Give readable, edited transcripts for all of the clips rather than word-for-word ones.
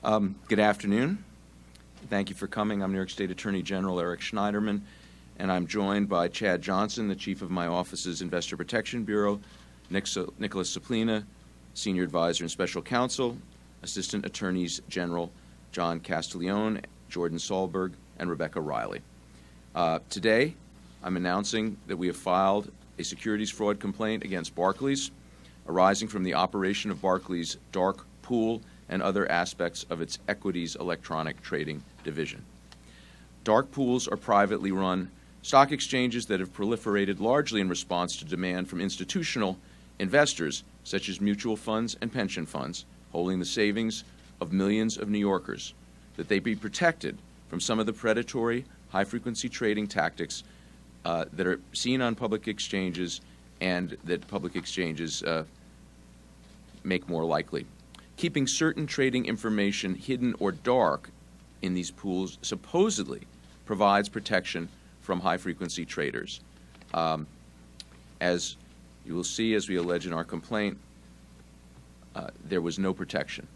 Good afternoon. Thank you for coming. I'm New York State Attorney General Eric Schneiderman, and I'm joined by Chad Johnson, the Chief of my office's Investor Protection Bureau, Nicholas Ciplina, Senior Advisor and Special Counsel, Assistant Attorneys General John Castiglione, Jordan Solberg, and Rebecca Riley. Today, I'm announcing that we have filed a securities fraud complaint against Barclays, arising from the operation of Barclays' dark pool and other aspects of its equities electronic trading division. Dark pools are privately run stock exchanges that have proliferated largely in response to demand from institutional investors, such as mutual funds and pension funds, holding the savings of millions of New Yorkers, that they be protected from some of the predatory, high-frequency trading tactics that are seen on public exchanges and that public exchanges make more likely. Keeping certain trading information hidden or dark in these pools supposedly provides protection from high-frequency traders. As you will see, as we allege in our complaint, there was no protection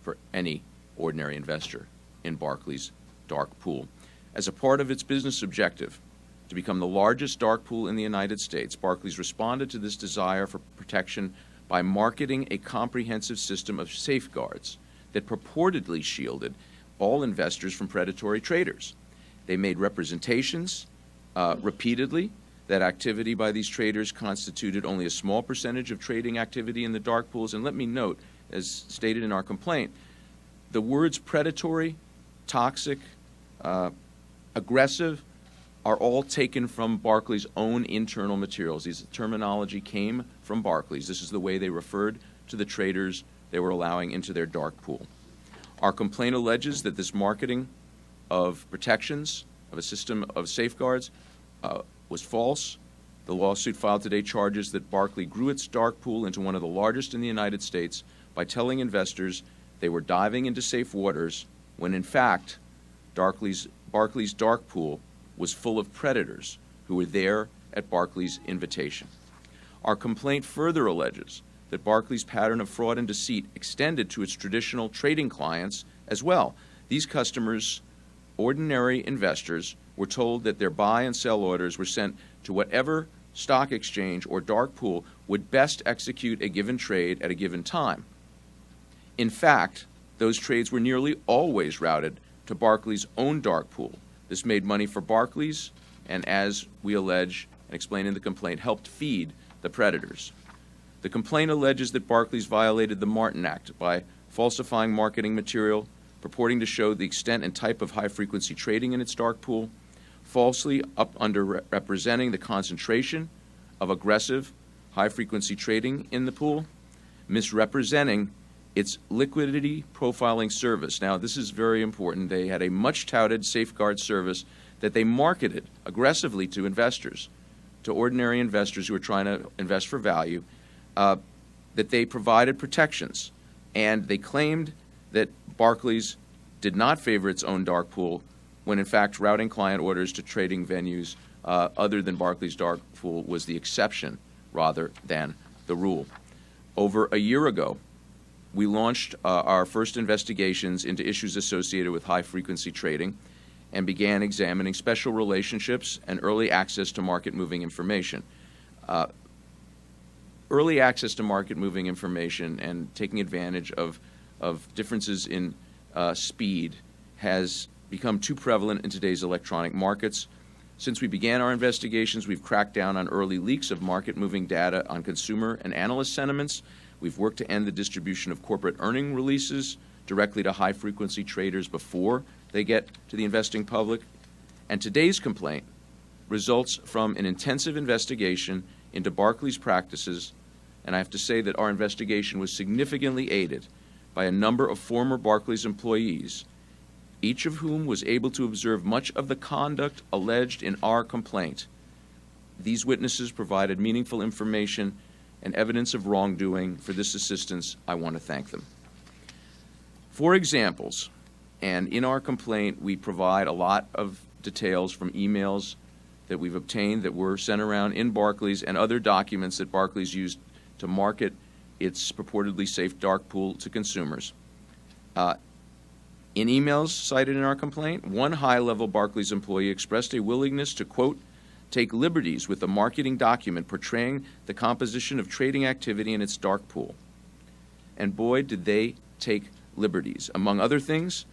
for any ordinary investor in Barclays' dark pool. As a part of its business objective to become the largest dark pool in the United States, Barclays responded to this desire for protection by marketing a comprehensive system of safeguards that purportedly shielded all investors from predatory traders. They made representations repeatedly that activity by these traders constituted only a small percentage of trading activity in the dark pools. And let me note, as stated in our complaint, the words predatory, toxic, aggressive are all taken from Barclays' own internal materials. These terminology came from Barclays. This is the way they referred to the traders they were allowing into their dark pool. Our complaint alleges that this marketing of protections, of a system of safeguards, was false. The lawsuit filed today charges that Barclays grew its dark pool into one of the largest in the United States by telling investors they were diving into safe waters when, in fact, Barclays' dark pool was full of predators who were there at Barclays' invitation. Our complaint further alleges that Barclays' pattern of fraud and deceit extended to its traditional trading clients as well. These customers, ordinary investors, were told that their buy and sell orders were sent to whatever stock exchange or dark pool would best execute a given trade at a given time. In fact, those trades were nearly always routed to Barclays' own dark pool. This made money for Barclays and, as we allege and explain in the complaint, helped feed the predators. The complaint alleges that Barclays violated the Martin Act by falsifying marketing material, purporting to show the extent and type of high-frequency trading in its dark pool, falsely underrepresenting the concentration of aggressive high-frequency trading in the pool, misrepresenting its liquidity profiling service. Now, this is very important. They had a much-touted safeguard service that they marketed aggressively to investors, to ordinary investors who were trying to invest for value, that they provided protections. And they claimed that Barclays did not favor its own dark pool when, in fact, routing client orders to trading venues other than Barclays' dark pool was the exception rather than the rule. Over a year ago, we launched our first investigations into issues associated with high-frequency trading and began examining special relationships and early access to market-moving information. Early access to market-moving information and taking advantage of differences in speed has become too prevalent in today's electronic markets. Since we began our investigations, we've cracked down on early leaks of market-moving data on consumer and analyst sentiments. We've worked to end the distribution of corporate earning releases directly to high-frequency traders before they get to the investing public. And today's complaint results from an intensive investigation into Barclays' practices, and I have to say that our investigation was significantly aided by a number of former Barclays employees, each of whom was able to observe much of the conduct alleged in our complaint. These witnesses provided meaningful information and evidence of wrongdoing. For this assistance, I want to thank them. For examples, and in our complaint, we provide a lot of details from emails that we've obtained that were sent around in Barclays and other documents that Barclays used to market its purportedly safe dark pool to consumers. In emails cited in our complaint, one high-level Barclays employee expressed a willingness to, quote, take liberties with a marketing document portraying the composition of trading activity in its dark pool. And boy, did they take liberties. Among other things,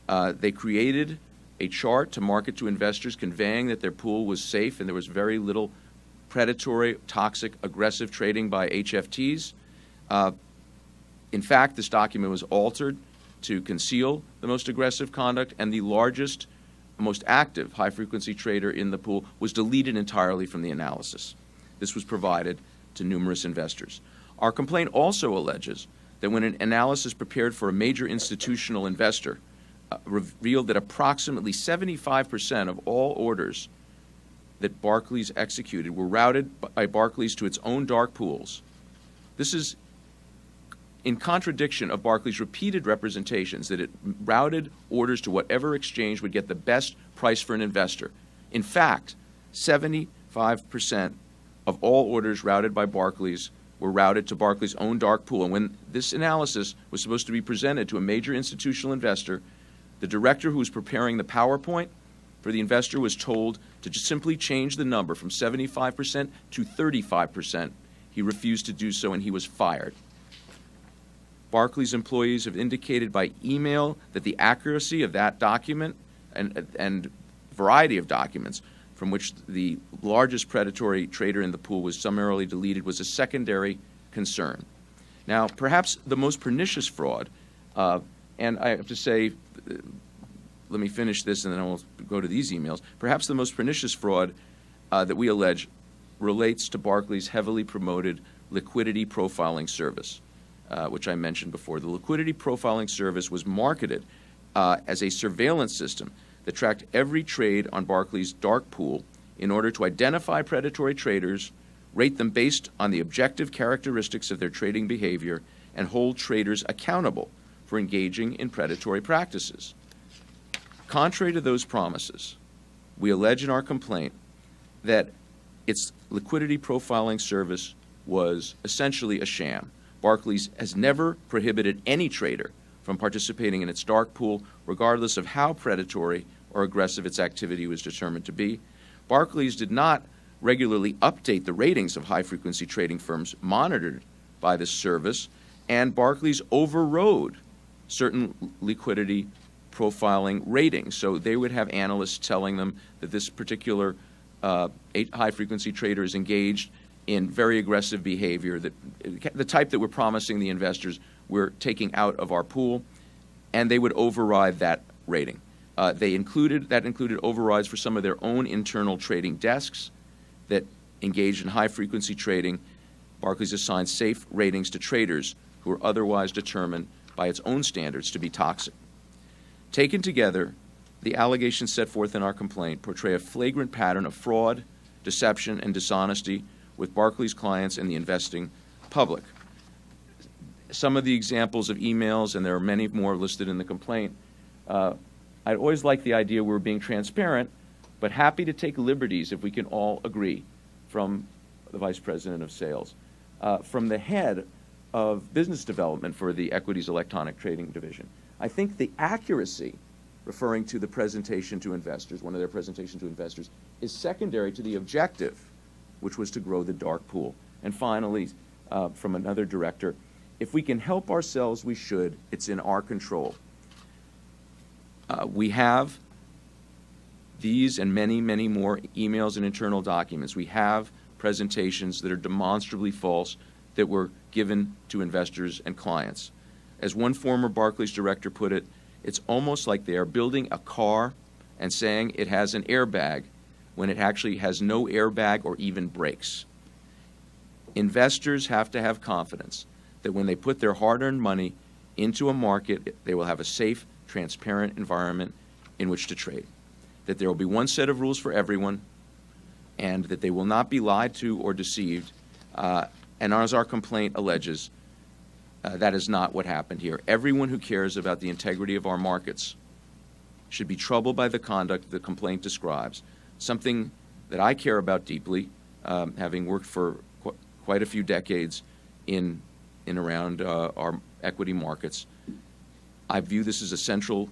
they created a chart to market to investors conveying that their pool was safe and there was very little predatory, toxic, aggressive trading by HFTs. In fact, this document was altered to conceal the most aggressive conduct, and the largest, most active high-frequency trader in the pool was deleted entirely from the analysis. This was provided to numerous investors. Our complaint also alleges that when an analysis prepared for a major institutional investor revealed that approximately 75% of all orders that Barclays executed were routed by Barclays to its own dark pools. This is in contradiction of Barclays' repeated representations that it routed orders to whatever exchange would get the best price for an investor. In fact, 75% of all orders routed by Barclays were routed to Barclays' own dark pool. And when this analysis was supposed to be presented to a major institutional investor, the director who was preparing the PowerPoint for the investor was told to just simply change the number from 75% to 35%. He refused to do so, and he was fired. Barclays employees have indicated by email that the accuracy of that document and variety of documents from which the largest predatory trader in the pool was summarily deleted was a secondary concern. Now, perhaps the most pernicious fraud, and I have to say, let me finish this and then I will go to these emails. Perhaps the most pernicious fraud that we allege relates to Barclays' heavily promoted liquidity profiling service, which I mentioned before. The liquidity profiling service was marketed as a surveillance system that tracked every trade on Barclays' dark pool in order to identify predatory traders, rate them based on the objective characteristics of their trading behavior, and hold traders accountable for engaging in predatory practices. Contrary to those promises, we allege in our complaint that its liquidity profiling service was essentially a sham. Barclays has never prohibited any trader from participating in its dark pool, regardless of how predatory or aggressive its activity was determined to be. Barclays did not regularly update the ratings of high-frequency trading firms monitored by this service, and Barclays overrode certain liquidity profiling ratings. So they would have analysts telling them that this particular high-frequency trader is engaged in very aggressive behavior, that the type that we're promising the investors we're taking out of our pool, and they would override that rating. That included overrides for some of their own internal trading desks that engaged in high-frequency trading. Barclays assigned safe ratings to traders who were otherwise determined by its own standards to be toxic. Taken together, the allegations set forth in our complaint portray a flagrant pattern of fraud, deception, and dishonesty with Barclays clients and the investing public. Some of the examples of emails, and there are many more listed in the complaint, I'd always like the idea we were being transparent, but happy to take liberties if we can all agree, from the Vice President of Sales, from the head of business development for the Equities Electronic Trading Division. I think the accuracy, referring to the presentation to investors, one of their presentations to investors, is secondary to the objective, which was to grow the dark pool. And finally, from another director, if we can help ourselves, we should. It's in our control. We have these and many, many more emails and internal documents. We have presentations that are demonstrably false that were given to investors and clients. As one former Barclays director put it, it's almost like they are building a car and saying it has an airbag when it actually has no airbag or even brakes. Investors have to have confidence that when they put their hard-earned money into a market, they will have a safe, transparent environment in which to trade, that there will be one set of rules for everyone, and that they will not be lied to or deceived. And as our complaint alleges, that is not what happened here. Everyone who cares about the integrity of our markets should be troubled by the conduct the complaint describes, something that I care about deeply, having worked for quite a few decades in around our equity markets. I view this as a central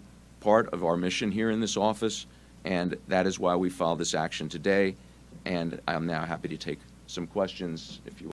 part of our mission here in this office, and that is why we filed this action today. And I'm now happy to take some questions if you